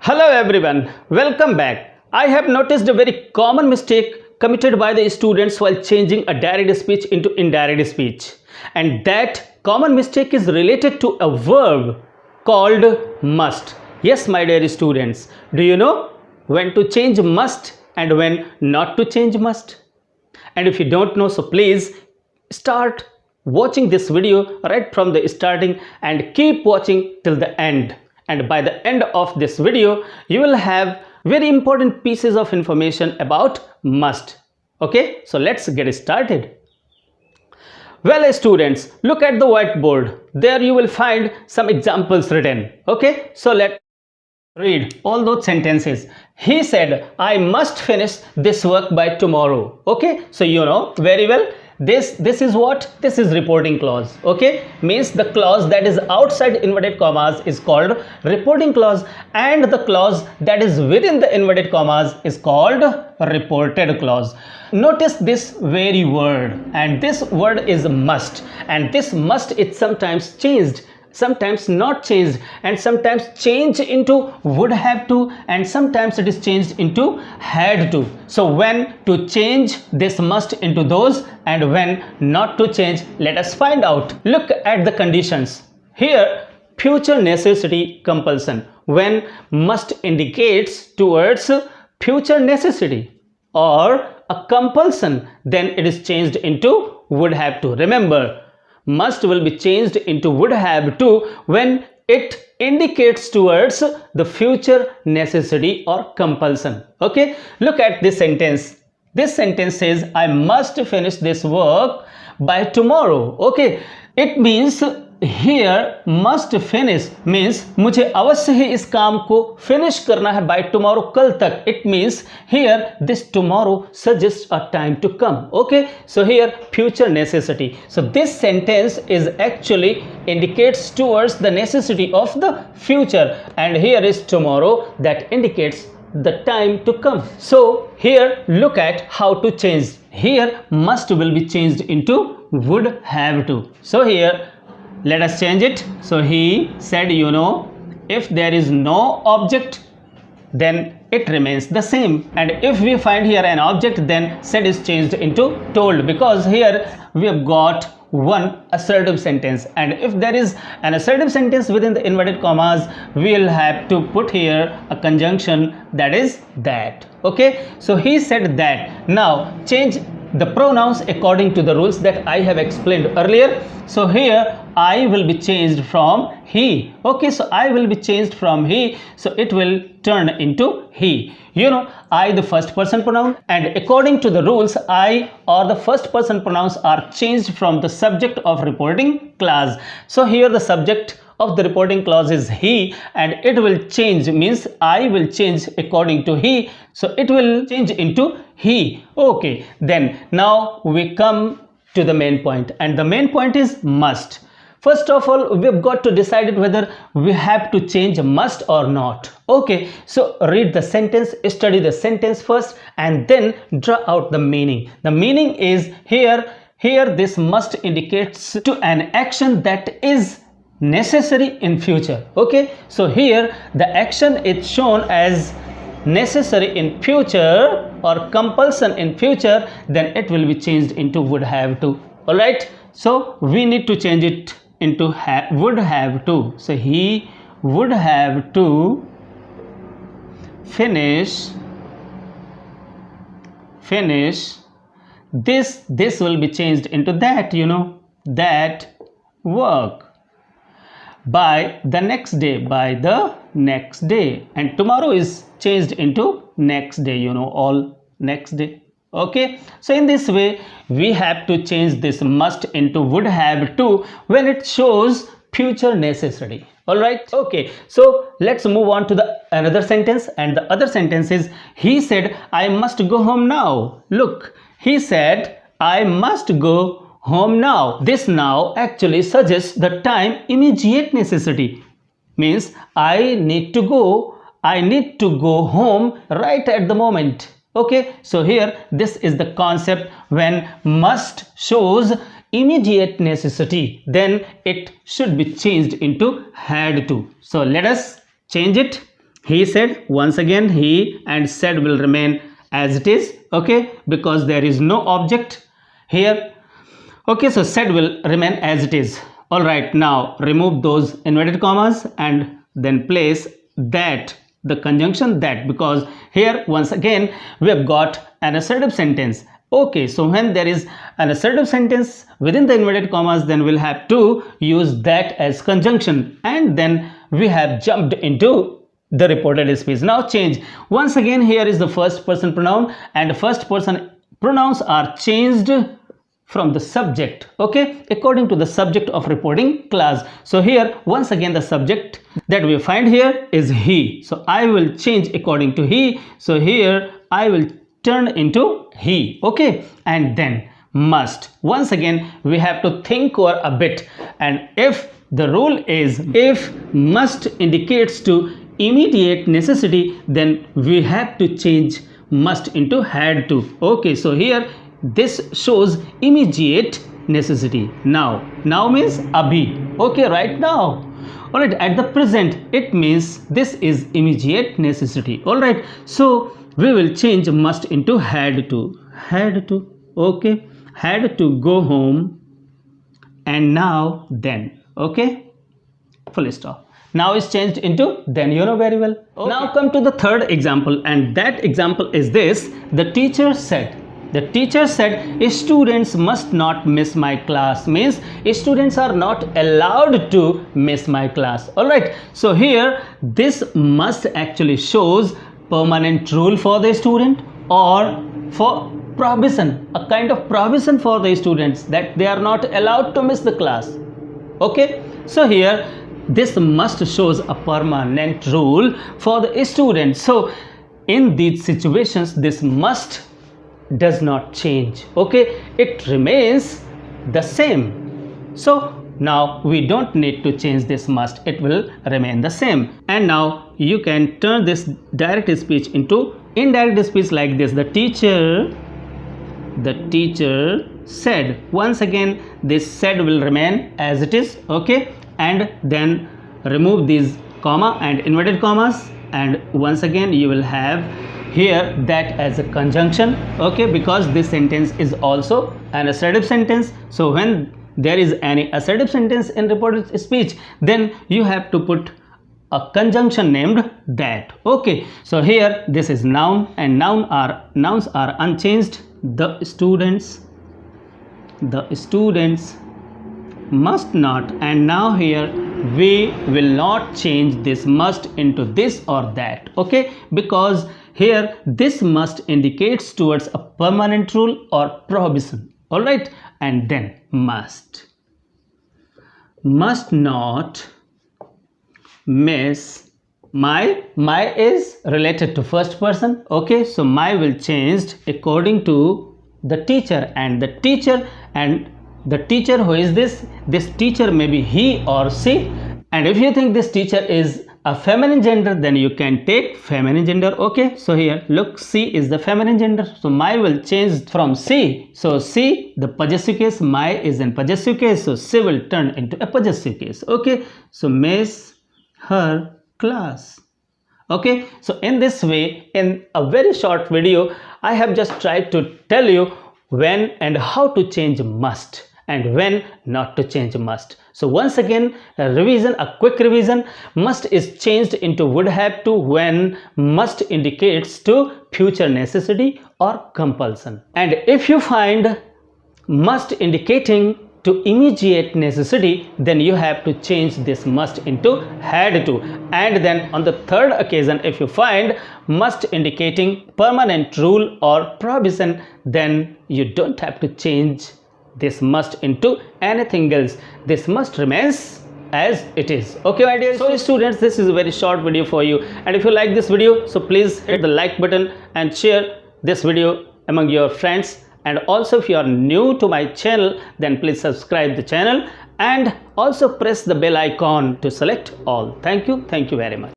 Hello everyone, welcome back. I have noticed a very common mistake committed by the students while changing a direct speech into indirect speech. And that common mistake is related to a verb called must. Yes, my dear students, do you know when to change must and when not to change must? And if you don't know, so please start watching this video right from the starting and keep watching till the end. And by the end of this video you will have very important pieces of information about must. Okay, so let's get started. Well students, look at the whiteboard. There you will find some examples written. Okay, so let's read all those sentences. He said, I must finish this work by tomorrow. Okay, so you know very well this is what? This is reporting clause. Okay, means the clause that is outside inverted commas is called reporting clause, and the clause that is within the inverted commas is called reported clause. Notice this very word, and this word is must, and this must is sometimes changed, sometimes not changed, and sometimes changed into would have to, and sometimes it is changed into had to. So when to change this must into those and when not to change, let us find out. Look at the conditions. Here future necessity compulsion. When must indicates towards future necessity or a compulsion, then it is changed into would have to. Remember, must will be changed into would have to when it indicates towards the future necessity or compulsion. Okay, look at this sentence. This sentence says, I must finish this work by tomorrow. Okay, it means here must finish means मुझे अवश्य ही इस काम को finish करना है by tomorrow, कल तक. It means here this tomorrow suggests a time to come. Okay, so here future necessity. So this sentence is actually indicates towards the necessity of the future, and here is tomorrow that indicates the time to come. So here look at how to change. Here must will be changed into would have to. So here let us change it. So he said, you know, if there is no object then it remains the same, and if we find here an object then said is changed into told, because here we have got one assertive sentence, and if there is an assertive sentence within the inverted commas we will have to put here a conjunction, that is that. Okay, so he said that. Now change the pronouns according to the rules that I have explained earlier. So here I will be changed from he. Okay, so I will be changed from he, so it will turn into he. You know, I the first person pronoun, and according to the rules I or the first person pronouns are changed from the subject of reporting clause. So here the subject of the reporting clause is he, and it will change means I will change according to he, so it will change into he. Okay, then now we come to the main point, and the main point is must. First of all, we've got to decide whether we have to change must or not. Okay, so read the sentence, study the sentence first, and then draw out the meaning. The meaning is here this must indicates to an action that is necessary in future. Okay, so here the action is shown as necessary in future or compulsion in future, then it will be changed into would have to. All right, so we need to change it into would have to. So he would have to finish this will be changed into that, you know, that work by the next day, and tomorrow is changed into next day, you know, all next day. Okay, so in this way we have to change this must into would have to when it shows future necessity. All right, okay, so let's move on to the another sentence, and the other sentence is he said I must go home now. Look, he said I must go home now. This now actually suggests the time immediate necessity, means I need to go home right at the moment. Okay, so here this is the concept. When must shows immediate necessity, then it should be changed into had to. So let us change it. He said. Once again he and said will remain as it is, okay, because there is no object here. Okay, so said will remain as it is. All right, now remove those inverted commas and then place that, the conjunction that, because here once again we have got an assertive sentence. Okay, so when there is an assertive sentence within the inverted commas, then we'll have to use that as conjunction, and then we have jumped into the reported speech. Now change. Once again here is the first person pronoun, and first person pronouns are changed from the subject, okay, according to the subject of reporting class. So here once again the subject that we find here is he, so I will change according to he. So here I will turn into he, okay. And then must, once again we have to think over a bit, and if the rule is if must indicates to immediate necessity, then we have to change must into had to, okay. So here this shows immediate necessity. Now means abhi, okay, right now. All right, at the present it means this is immediate necessity. All right, so we will change must into had to, okay, had to go home, and now then, okay, full stop. Now is changed into then, you know very well. Okay. Now come to the third example, and that example is this. The teacher said. The teacher said students must not miss my class, means students are not allowed to miss my class. All right, so here this must actually shows permanent rule for the student or for prohibition, a kind of prohibition for the students that they are not allowed to miss the class, okay. So here this must shows a permanent rule for the students. So in these situations this must does not change, okay, it remains the same. So now we don't need to change this must, it will remain the same. And now you can turn this direct speech into indirect speech like this. The teacher said. Once again this said will remain as it is, okay, and then remove these comma and inverted commas, and once again you will have here that as a conjunction, okay, because this sentence is also an assertive sentence. So when there is any assertive sentence in reported speech, then you have to put a conjunction named that, okay. So here this is noun, and nouns are unchanged. The students must not, and now here we will not change this must into this or that, okay, because here this must indicates towards a permanent rule or prohibition. All right, and then must not miss my is related to first person, okay. So my will changed according to the teacher, and the teacher who is this teacher may be he or she, and if you think this teacher is a feminine gender, then you can take feminine gender, okay. So here look, she is the feminine gender, so my will change from she. So she, the possessive case, my is in possessive case, so she will turn into a possessive case, okay. So miss her class, okay. So in this way, in a very short video, I have just tried to tell you when and how to change must and when not to change must. So once again, a quick revision. Must is changed into would have to when must indicates to future necessity or compulsion. And if you find must indicating to immediate necessity, then you have to change this must into had to. And then on the third occasion, if you find must indicating permanent rule or prohibition, then you don't have to change this must into anything else. This must remains as it is, okay my dear. So students, this is a very short video for you, and if you like this video, so please hit the like button and share this video among your friends. And also if you are new to my channel, then please subscribe the channel and also press the bell icon to select all. Thank you very much.